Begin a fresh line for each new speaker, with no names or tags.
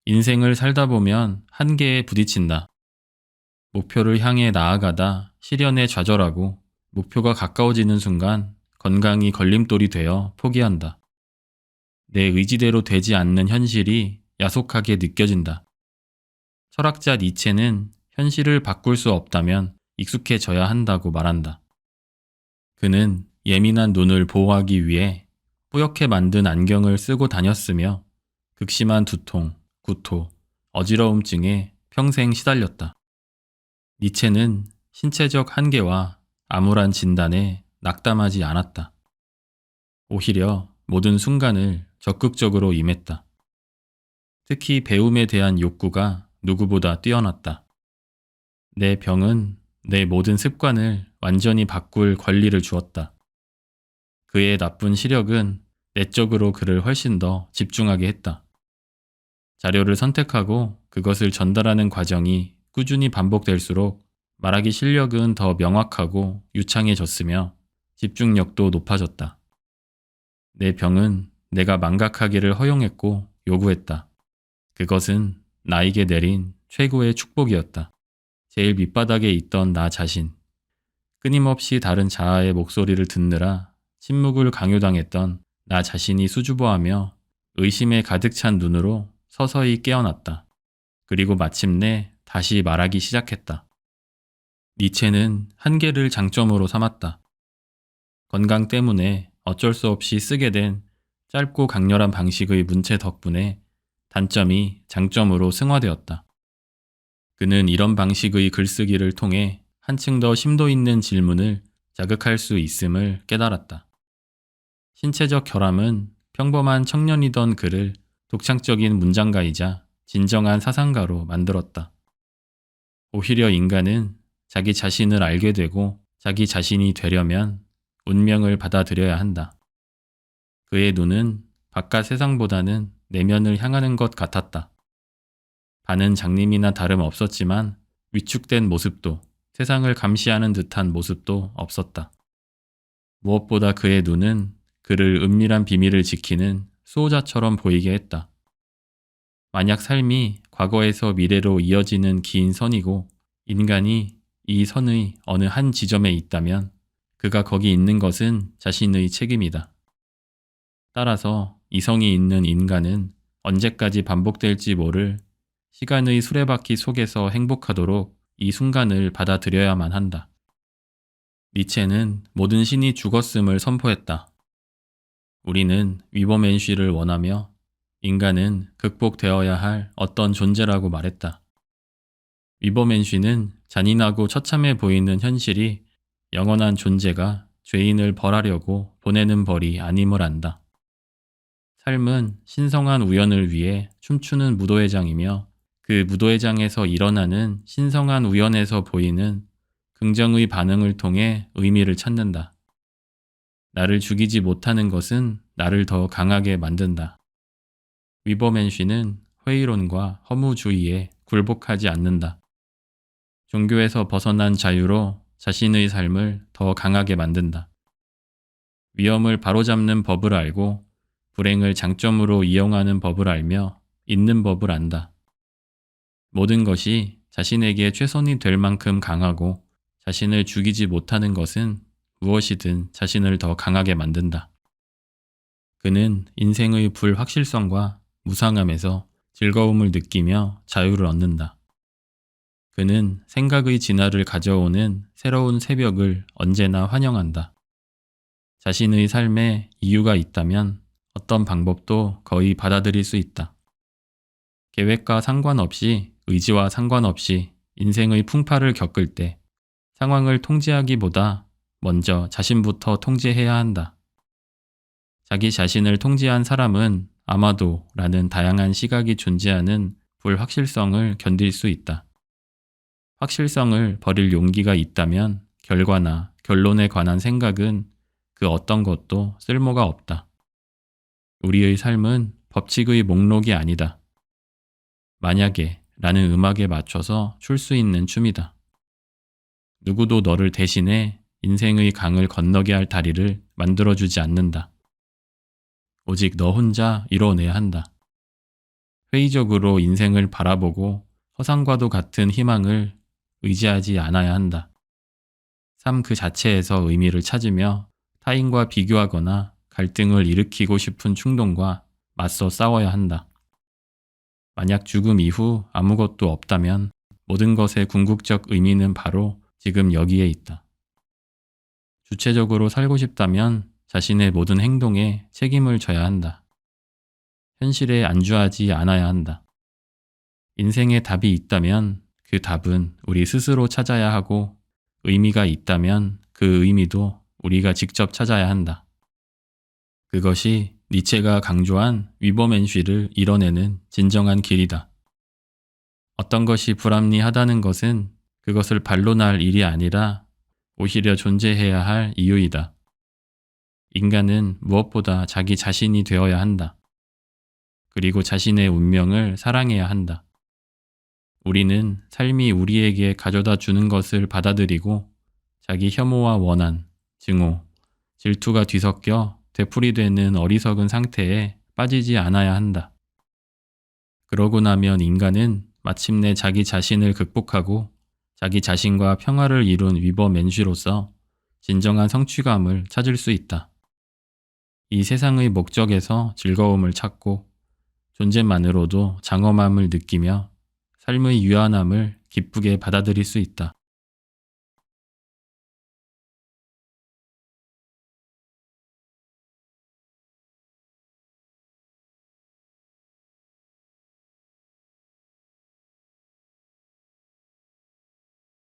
인생을 살다 보면 한계에 부딪힌다. 목표를 향해 나아가다 시련에 좌절하고 목표가 가까워지는 순간 건강이 걸림돌이 되어 포기한다. 내 의지대로 되지 않는 현실이 야속하게 느껴진다. 철학자 니체는 현실을 바꿀 수 없다면 익숙해져야 한다고 말한다. 그는 예민한 눈을 보호하기 위해 뿌옇게 만든 안경을 쓰고 다녔으며 극심한 두통, 구토, 어지러움증에 평생 시달렸다. 니체는 신체적 한계와 암울한 진단에 낙담하지 않았다. 오히려 모든 순간을 적극적으로 임했다. 특히 배움에 대한 욕구가 누구보다 뛰어났다. 내 병은 내 모든 습관을 완전히 바꿀 권리를 주었다. 그의 나쁜 시력은 내적으로 그를 훨씬 더 집중하게 했다. 자료를 선택하고 그것을 전달하는 과정이 꾸준히 반복될수록 말하기 실력은 더 명확하고 유창해졌으며 집중력도 높아졌다. 내 병은 내가 망각하기를 허용했고 요구했다. 그것은 나에게 내린 최고의 축복이었다. 제일 밑바닥에 있던 나 자신. 끊임없이 다른 자아의 목소리를 듣느라 침묵을 강요당했던 나 자신이 수줍어하며 의심에 가득 찬 눈으로 서서히 깨어났다. 그리고 마침내 다시 말하기 시작했다. 니체는 한계를 장점으로 삼았다. 건강 때문에 어쩔 수 없이 쓰게 된 짧고 강렬한 방식의 문체 덕분에 단점이 장점으로 승화되었다. 그는 이런 방식의 글쓰기를 통해 한층 더 심도 있는 질문을 자극할 수 있음을 깨달았다. 신체적 결함은 평범한 청년이던 그를 독창적인 문장가이자 진정한 사상가로 만들었다. 오히려 인간은 자기 자신을 알게 되고 자기 자신이 되려면 운명을 받아들여야 한다. 그의 눈은 바깥 세상보다는 내면을 향하는 것 같았다. 반은 장님이나 다름없었지만 위축된 모습도 세상을 감시하는 듯한 모습도 없었다. 무엇보다 그의 눈은 그를 은밀한 비밀을 지키는 수호자처럼 보이게 했다. 만약 삶이 과거에서 미래로 이어지는 긴 선이고 인간이 이 선의 어느 한 지점에 있다면 그가 거기 있는 것은 자신의 책임이다. 따라서 이성이 있는 인간은 언제까지 반복될지 모를 시간의 수레바퀴 속에서 행복하도록 이 순간을 받아들여야만 한다. 니체는 모든 신이 죽었음을 선포했다. 우리는 위버맨쉬를 원하며 인간은 극복되어야 할 어떤 존재라고 말했다. 위버맨쉬는 잔인하고 처참해 보이는 현실이 영원한 존재가 죄인을 벌하려고 보내는 벌이 아님을 안다. 삶은 신성한 우연을 위해 춤추는 무도회장이며 그 무도회장에서 일어나는 신성한 우연에서 보이는 긍정의 반응을 통해 의미를 찾는다. 나를 죽이지 못하는 것은 나를 더 강하게 만든다. 위버맨쉬는 회의론과 허무주의에 굴복하지 않는다. 종교에서 벗어난 자유로 자신의 삶을 더 강하게 만든다. 위험을 바로잡는 법을 알고 불행을 장점으로 이용하는 법을 알며 있는 법을 안다. 모든 것이 자신에게 최선이 될 만큼 강하고 자신을 죽이지 못하는 것은 무엇이든 자신을 더 강하게 만든다. 그는 인생의 불확실성과 무상함에서 즐거움을 느끼며 자유를 얻는다. 그는 생각의 진화를 가져오는 새로운 새벽을 언제나 환영한다. 자신의 삶에 이유가 있다면 어떤 방법도 거의 받아들일 수 있다. 계획과 상관없이 의지와 상관없이 인생의 풍파를 겪을 때 상황을 통제하기보다 먼저 자신부터 통제해야 한다. 자기 자신을 통제한 사람은 아마도 라는 다양한 시각이 존재하는 불확실성을 견딜 수 있다. 확실성을 버릴 용기가 있다면 결과나 결론에 관한 생각은 그 어떤 것도 쓸모가 없다. 우리의 삶은 법칙의 목록이 아니다. 만약에 라는 음악에 맞춰서 출 수 있는 춤이다. 누구도 너를 대신해 인생의 강을 건너게 할 다리를 만들어주지 않는다. 오직 너 혼자 이뤄내야 한다. 회의적으로 인생을 바라보고 허상과도 같은 희망을 의지하지 않아야 한다. 삶 그 자체에서 의미를 찾으며 타인과 비교하거나 갈등을 일으키고 싶은 충동과 맞서 싸워야 한다. 만약 죽음 이후 아무것도 없다면 모든 것의 궁극적 의미는 바로 지금 여기에 있다. 주체적으로 살고 싶다면 자신의 모든 행동에 책임을 져야 한다. 현실에 안주하지 않아야 한다. 인생에 답이 있다면 그 답은 우리 스스로 찾아야 하고, 의미가 있다면 그 의미도 우리가 직접 찾아야 한다. 그것이 니체가 강조한 위버맨쉬를 이뤄내는 진정한 길이다. 어떤 것이 불합리하다는 것은 그것을 반론할 일이 아니라 오히려 존재해야 할 이유이다. 인간은 무엇보다 자기 자신이 되어야 한다. 그리고 자신의 운명을 사랑해야 한다. 우리는 삶이 우리에게 가져다 주는 것을 받아들이고 자기 혐오와 원한, 증오, 질투가 뒤섞여 되풀이되는 어리석은 상태에 빠지지 않아야 한다. 그러고 나면 인간은 마침내 자기 자신을 극복하고 자기 자신과 평화를 이룬 위버맨쉬로서 진정한 성취감을 찾을 수 있다. 이 세상의 목적에서 즐거움을 찾고 존재만으로도 장엄함을 느끼며 삶의 유한함을 기쁘게 받아들일 수 있다.